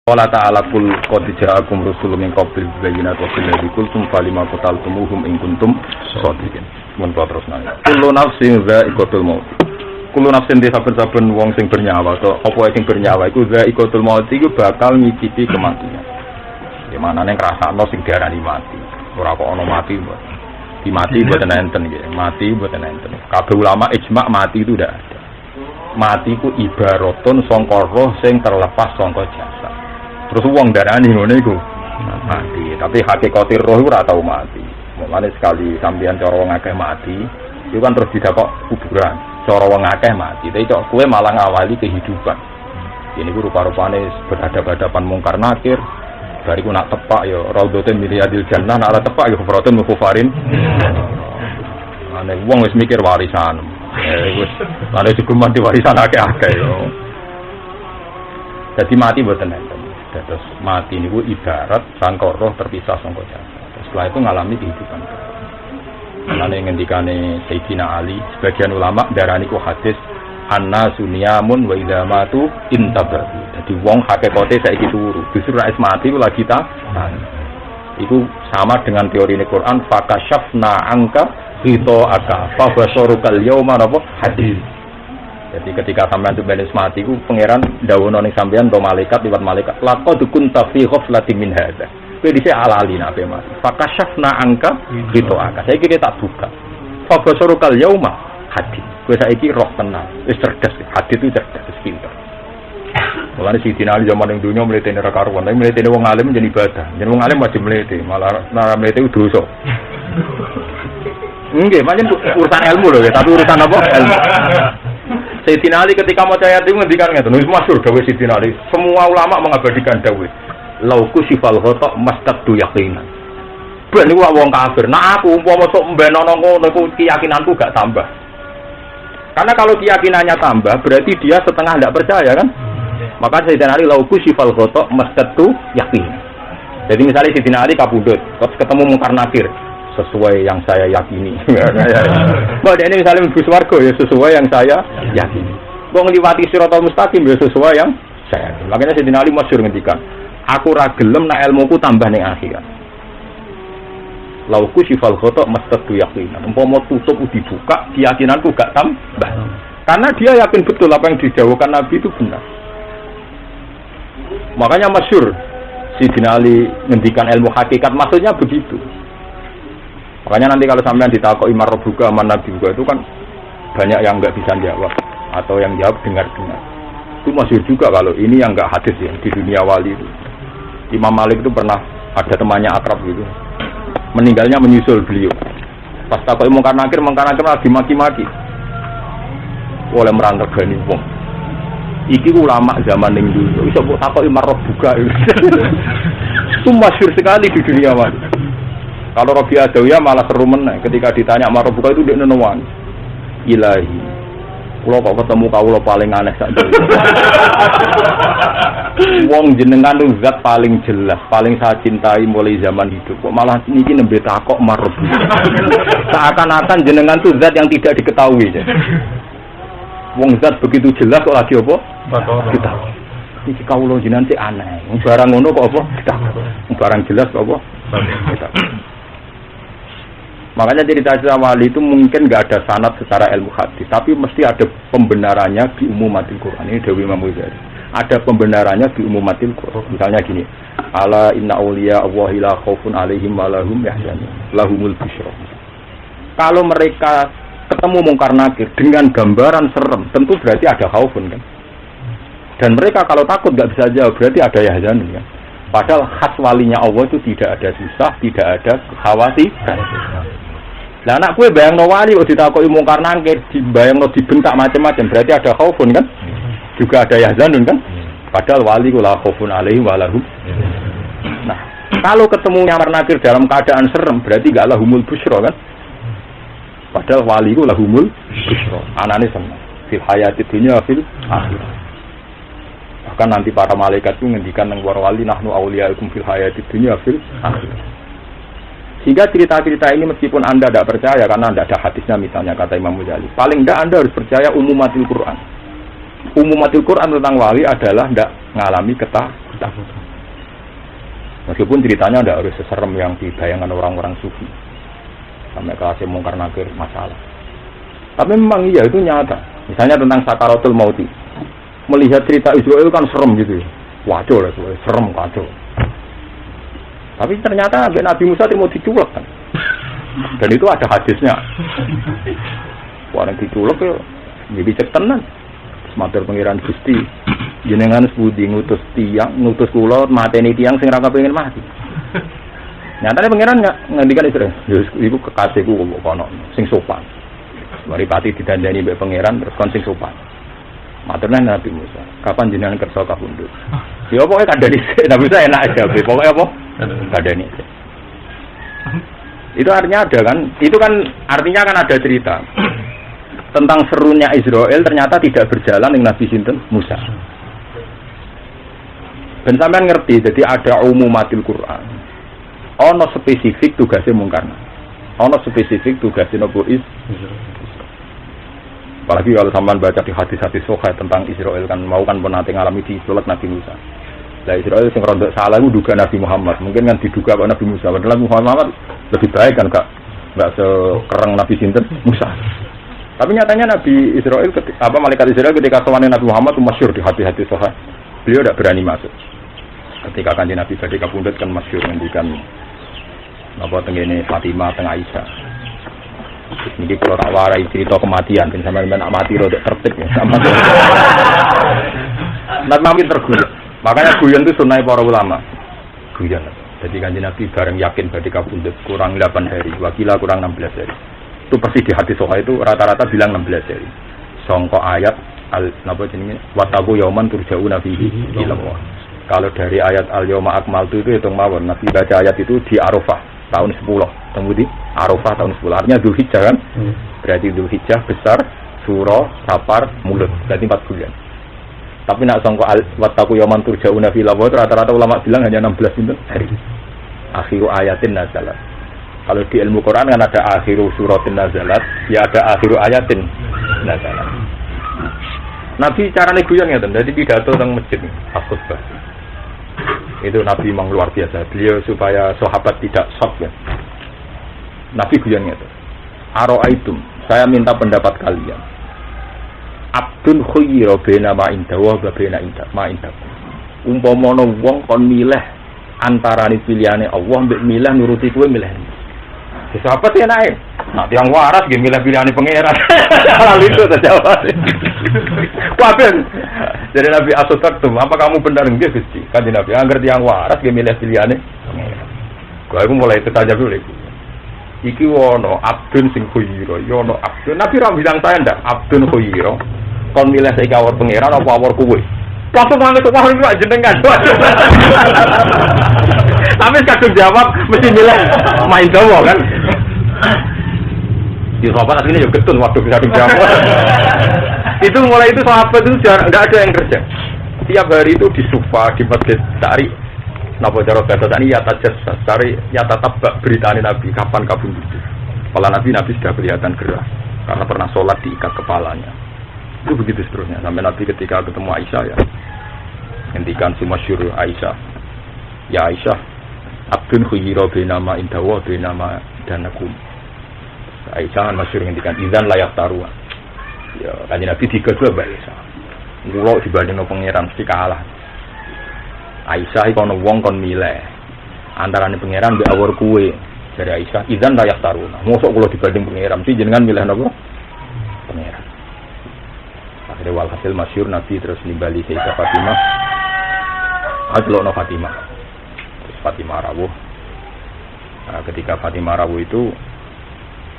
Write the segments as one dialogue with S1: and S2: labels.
S1: Qala ta'ala kul qad ja'akum rusulun min qabli bayyinati wa alladzi qultum falima qataltumuhum in kuntum shadiqin. Mun terus nang. Kullu nafsin dha'iqatul maut. Kullu nafsin de saben-saben wong sing bernyawa atau apa sing bernyawa iku dha'iqatul maut iku bakal ngicipi kematian. Ya manane ngrasakno sing diarani mati. Ora kok ana mati mbok. Di mati mboten enten nggih. Mati mboten enten. Kabeh ulama ijma' mati itu ndak ada. Mati ku ibaratun sangka roh sing terlepas sangka jasad. Terus wong darani ngono iku mati, tapi hakikate roh ora tau mati. Mulane sekali sampeyan cara wong akeh mati, itu kan terus didakok kuburan. Cara wong akeh mati, tapi kok kowe malah ngawali kehidupan. Ini ku rupa-rupane berhadapan mungkar nakir. Bariku nak tepak ya raudhatun min riyadil jannah, nak ora tepak ya kufratun mufarin. Ane wong wis mikir warisan. Wis lare seguman di warisan akeh-akeh yo. Dadi mati mboten enten. Terus mati niku ibarat sangka roh terpisah sangka jasad. Setelah itu ngalami kehidupan. Mulane ngendikane Sayyidina Ali, sebagian ulama darani ku hadis annasu niyamun wa idza matu intabahu. Dadi wong hakikate saiki turu, justru nek mati ku lagi ta. Itu sama dengan teori Quran fakashafna angka ghita'aka fa basarukal yauma napa hadis. Jadi ketika sampean itu benes mati ku pangeran dawuhna ning sampean to malaikat liwat malaikat laqad kunta fi ghaflatin min hadza. Kowe dhisik alali nape mati. Fakashafna angka ghita'aka. Saiki kita tak buka. Fa basarukal yauma hadis. Kowe saiki roh tenang, wis cerdas. Hadis itu cerdas, pinter. Mulane Sidina Ali zaman ning dunya mletene ra karuan, tapi mletene wong alim jadi ibadah. Yen wong alim wajib mlete, malah ora mlete ku dosa. Nggih, pancen urusan ilmu lho, tapi urusan apa? Ilmu. Sayyidina Ali ketika mau ayat itu ngendikan ngeten, wis masyhur dawuh Sayyidina Ali. Semua ulama mengabadikan dawuh. Lauku sifal ghata mastaqtu yaqinan. Ben niku wong kafir. Nah aku umpama sok mbenono ngono iku keyakinanku gak tambah. Karena kalau keyakinannya tambah berarti dia setengah tidak percaya kan? Maka Sayyidina Ali lauku sifal ghata mastaqtu yaqinan. Jadi misalnya Sayyidina Ali kabudut, terus ketemu mungkar nakir. Sesuai yang saya yakini. Mbak ini misalnya mlebu swarga ya sesuai yang saya yakini. Mbok ngliwati siratal mustaqim ya sesuai yang saya yakini. Makanya Sayyidina Ali masyhur ngendikan, aku ra gelem nek ilmuku tambah ning akhirat. Lauku sifal ghata mastaqtu yaqinan. Umpama tutup dibuka, keyakinanku gak tambah. Karena dia yakin betul apa yang dijawabkan Nabi itu benar. Makanya masyhur Sayyidina Ali ngendikan ilmu hakikat maksudnya begitu. Makanya nanti kalau sampean ditakoki marbuka man nabi juga itu kan banyak yang enggak bisa jawab atau yang jawab dengar-dengar. Itu masyhur juga kalau ini yang enggak hadis ya di dunia wali itu. Imam Malik itu pernah ada temannya akrab gitu. Meninggalnya menyusul beliau. Pas takoki mungkar nakir lagi maki-maki. Oleh merantregani wong. Iki ulama zaman ning dulu. Iso mbok takoki marbuka. Itu masyhur sekali di dunia wali. Kalau Rabi Adawiyah malah seru meneh ketika ditanya Marobuka itu dia nenuan Ilahi kula kok ketemu kawula paling aneh sak dunya. Wong jenengan itu zat paling jelas, paling saya cintai mulai zaman hidup. Kok malah niki nembe takok Marobuka. Seakan-akan jenengan itu zat yang tidak diketahui. Wong zat begitu jelas kok lagi apa? Kita. Iki kawula jenengan sik aneh. Barang ngono kok apa? Kita. Barang jelas kok apa? Kita. Makanya cerita-cerita wali itu mungkin nggak ada sanad secara ilmu hadis, tapi mesti ada pembenarannya di umumatil Quran. Ini Dewi Imam Ghazali. Ada pembenarannya di umumatil Quran. Misalnya gini, ala inna awliya Allahi la khaufun alaihim wa lahum yahzanun lahumul busyra. Kalau mereka ketemu mungkar nakir dengan gambaran serem, tentu berarti ada khaufun kan. Dan mereka kalau takut nggak bisa jawab, berarti ada yahzanun kan. Padahal khas walinya Allah itu tidak ada susah, tidak ada kekhawatiran. Lah anak kue bayangno wali kok ditakoki mungkar nakir, dibayangno dibentak macam-macam, berarti ada khaufun kan? Juga ada yahzanun kan? Padahal wali ku la khaufun alaihim wa lahum. Nah, kalau ketemu mungkar nakir dalam keadaan serem, berarti enggak lahumul busyra kan? Padahal wali ku lahumul busyra. Anane seneng. Fil hayati dunya fil akhirah. Bahkan nanti para malaikat itu ngendikan nang para wali nahnu auliyaikum fil hayati dunya fil akhirah. Sehingga cerita-cerita ini meskipun Anda tidak percaya karena tidak ada hadisnya misalnya kata Imam Ghazali, paling tidak Anda harus percaya umumatil Quran. Umumatil Quran tentang wali adalah tidak mengalami ketakutan. kita. Meskipun ceritanya tidak harus seserem yang dibayangkan orang-orang sufi sampai kelas mungkar nakir masalah. Tapi memang iya itu nyata. Misalnya tentang sakaratul mauti. Melihat cerita Israel kan serem gitu. Waduh lah, serem kacau. Tapi ternyata Nabi Musa mau diculek kan. Dan itu ada hadisnya. Orang diculek ya jadi cek tenan. Matur pangeran Gusti. Jenengan sebudi ngutus tiang, ngutus kula mateni tiang sing ra kepengin mati. Nyatane pangeran ngendikan Israel, "Ya iku kekasihku kok kono sing sopan." Mari pati didandani mbek pangeran terus kon sing sopan. Maturna Nabi Musa, "Kapan jenengan kersa kapundhut?" Ya pokoke kandhani Nabi Musa enak aja, pokoke apa? Kandhani. Itu artinya ada kan? Itu kan artinya kan ada cerita tentang serunya Israel ternyata tidak berjalan dengan Nabi sinten Musa. Ben sampean ngerti, jadi ada umumatil Quran. Ono spesifik tugasnya mungkar. Ono spesifik tugasnya Nabi apalagi kalau sampean baca di hadis-hadis sahih tentang Israel kan mau kan pernah ngalami disulek Nabi Musa. Lah Israel sing rondok salah itu duga Nabi Muhammad. Mungkin kan diduga Pak Nabi Musa. Padahal Muhammad lebih baik kan enggak sekereng Nabi sinten Musa. Tapi nyatanya Nabi Israel malaikat Israel ketika sowanin Nabi Muhammad itu masyhur di hati-hati sahih. Beliau tidak berani masuk. Ketika kanjeng Nabi badhe kapundhut kan masyhur ngendikan apa tengene Fatimah teng Aisyah. Ini kalau tak warai cerita kematian, kan sampai nak mati rodok tertib ya. Nak mati terguyon. Makanya guyon itu sunai para ulama. Guyon. Jadi kanjeng Nabi bareng yakin badhe kapundhut kurang 8 hari, wakila kurang 16 hari. Itu persis di hadis sahih itu rata-rata bilang 16 hari. Sangka ayat napa jenenge watabu yauman turja'una fihi ila Allah. Kalau dari ayat al-yauma akmaltu itu hitung mawon. Nabi baca ayat itu di Arafah tahun 10. Kemudian Arafah tahun 10. Artinya Dzulhijjah kan? Berarti Dzulhijjah besar, Suro, Safar, Mulud. Berarti 4 bulan. Tapi nak sangka watabu yauman turja'una fihi ila Allah rata-rata ulama bilang hanya 16 hari. Akhiru ayatin nazalat. Kalau di ilmu Quran kan ada akhiru suratin nazalat, ya ada akhiru ayatin nazalat. Nabi carane guyon ngeten, dadi pidato teng masjid Al-Khutbah. Itu Nabi memang luar biasa. Beliau supaya sahabat tidak shock ya. Nabi guyon ngeten. Aro'aitum, saya minta pendapat kalian. Abdun khuyira baina ma inda wa baina inda ma inda. Umpama wong kon milih antarané pilihane Allah mbek milih nuruti kowe milih. Sahabat ya naik. Nah, yang waras nggih milih pilihane pangeran. Lalu itu terjawab. Waben. Jadi Nabi As-Sadiq, apa kamu benar nggih Gusti? Kanjeng Nabi, angger tiyang waras nggih milih pilihane pangeran. Aku mulai tanya dulu iki. Iki wono abdun sing khuyira, yo ono abdun. Nabi ra bilang saya ndak abdun khuyira. Kon milih saiki awor pangeran apa awor kowe? Langsung nangis tuh wah ini jenengan. Tapi kadung jawab mesti milih main Jawa kan. Di sahabat aslinya juga getun waktu kadung jawab. Itu mulai itu sahabat itu enggak ada yang kerja. Tiap hari itu di sofa di masjid cari napa cara bahasa tadi ya tajassus cari ya tetap beritane Nabi kapan kabundut. Kepala Nabi sudah kelihatan gerah karena pernah sholat diikat kepalanya. Itu begitu seterusnya sampai Nabi ketika ketemu Aisyah ya ngendikan si masyhur Aisyah, ya Aisyah abdun khuyira baina ma inda wa baina ma danakum. Aisyah masyhur ngendikan idzan layak taruh ya kanjeng Nabi dikedua bae Aisyah ngulo dibandingno pangeran mesti kalah. Aisyah iku ono wong kon milih antarane pangeran mbek awor kuwe dari Aisyah idzan layak taruh mosok kula dibanding pangeran mesti jenengan milih napa pangeran. Akhirnya walhasil masyhur Nabi terus nimbali Sayyidah Fatimah. Adlono Fatimah. Terus Fatimah rawuh. Nah, ketika Fatimah rawuh itu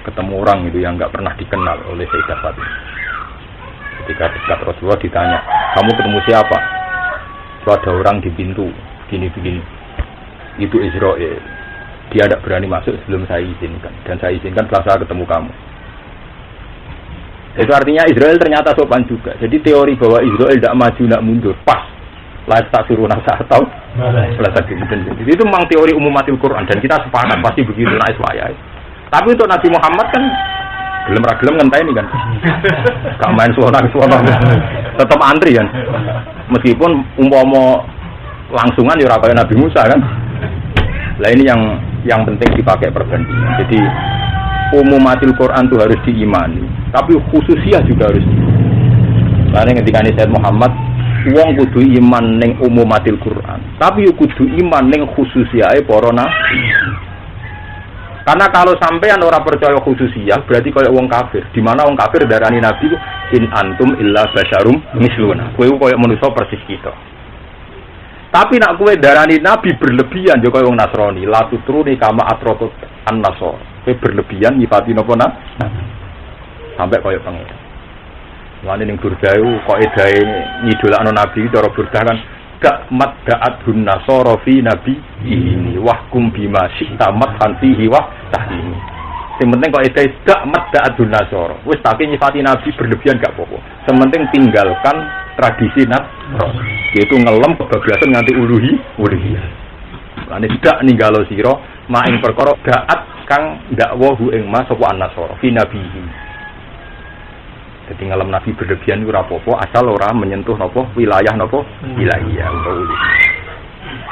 S1: ketemu orang itu yang enggak pernah dikenal oleh Sayyidah Fatimah. Ketika dekat Rasulullah ditanya, "Kamu ketemu siapa?" Itu ada orang di pintu, gini-gini. Itu Israel. Dia tidak berani masuk sebelum saya izinkan. Dan saya izinkan setelah saya ketemu kamu. Itu artinya Israel ternyata sopan juga. Jadi teori bahwa Israel tidak maju, tidak mundur, pas. Lah tak suruh nasa atau selesai dimudin. Jadi itu memang teori umumatil Quran dan kita sepakat pasti begitu naik wayai. Tapi untuk Nabi Muhammad kan gelem ra gelem ngenteni kan. Gak main suara tetap antri kan. Meskipun umpama langsungan ya ora kaya Nabi Musa kan. Lah ini yang penting dipakai perbandingan. Jadi umumatil Quran itu harus diimani, tapi khususiyah juga harus. Karena ketika ini Sayyid Muhammad, wong kudu iman ning umumatil Quran, tapi kudu iman ning khususiyahe para nabi. Karena kalau sampean ora percaya khususiyah, berarti kaya wong kafir. Di mana wong kafir darani nabi in antum illa basyarum misluna. Kowe kaya manusa persis kita. Tapi nak kowe darani nabi berlebihan yo kaya wong Nasrani, la tutruni kama atrokut an-nasor. Kowe berlebihan nyifati napa sampai kaya pangeran. Lan ning burdae kok edae ngidolakno nabi cara burdah kan dak madda'atun nasara fi nabi ini wahkum bima syi'ta madhan fihi wa tahlimi. Sing penting kok edae dak madda'atun nasara. Wis tapi nyifati nabi berlebihan gak apa-apa. Sementing tinggalkan tradisi Nasrani, yaitu ngelem kebablasan nganti uluhiyah. Lan dak ninggalo sira maing perkara da'at kang dakwahu ing mas sapa an-nasara fi nabihi. Jadi ngalem nabi berlebihan itu rapopo asal orang menyentuh nopo wilayah nopo wilayah untuk ulu.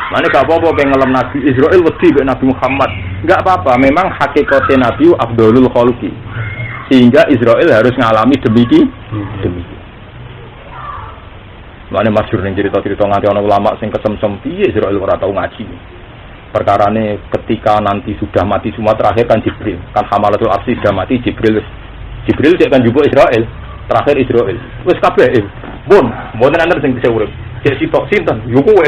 S1: Mana gak apa-apa pengen ngalem nabi Israel wedi be Nabi Muhammad. Enggak apa-apa, memang hakikatnya nabi Abdulul Khalqi. Sehingga Israel harus ngalami demikian. Mana masyhur ning cerita-cerita nganti ana ulama sing kesemsem piye Israel ora tau ngaji. Perkarane ketika nanti sudah mati semua terakhir kan Jibril, kan Hamalatul Arsy sudah mati Jibril cek kan jupuk Israel. Terakhir Israel. Wis kabeh pun mboten ana sing bisa urip. Cek sitok sinten? Yo kowe.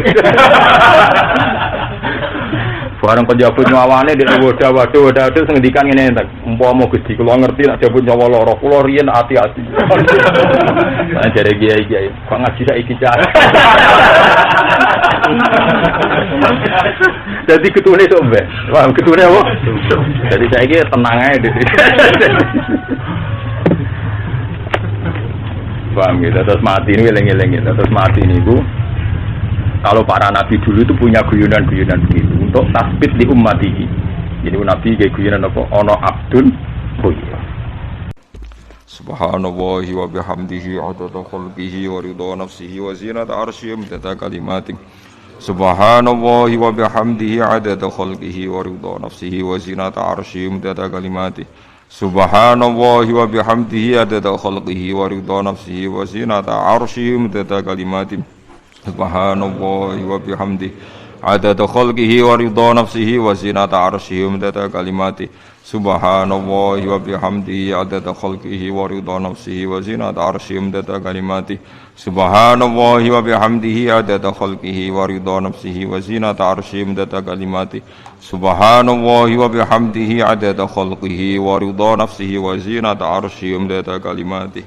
S1: Barang penjabut nyawane di waduh sing ngendikan ngene enten. Umpama Gusti kula ngerti nek jabut nyawa lara, kula riyen ati-ati. Lah jare kiai-kiai, kok ngaji saiki cara. Jadi ketune sok mbeh. Wah, ketune apa? Jadi saiki tenang ae. Paham gitu, terus mati ini eleng-eleng gitu, terus mati ini bu. Kalau para nabi dulu itu punya guyonan-guyonan begitu untuk tasbit di ummatihi. Jadi nabi kayak guyonan apa? Ono abdun khuyya.
S2: Subhanallahi wa bihamdihi adada khalqihi wa ridha nafsihi wa zinata arsyihi midada kalimatih. Subhanallahi wa bihamdihi adada khalqihi wa ridha nafsihi wa zinata arsyihi midada kalimatih. Subhanallahi wa bihamdihi adada khalqihi wa ridha nafsihi wa zinata arsyihi midada kalimatih. Subhanallahi wa bihamdihi adada khalqihi wa ridha nafsihi wa zinata arsyihi midada kalimatih. Subhanallahi wa bihamdihi adada khalqihi wa ridha nafsihi wa zinata arsyihi midada kalimatih. Subhanallahi wa bihamdihi adada khalqihi wa ridha nafsihi wa zinata arsyihi midada kalimatih. Subhanallahi wa bihamdihi adada khalqihi wa ridha nafsihi wa zinata arsyihi midada kalimatih.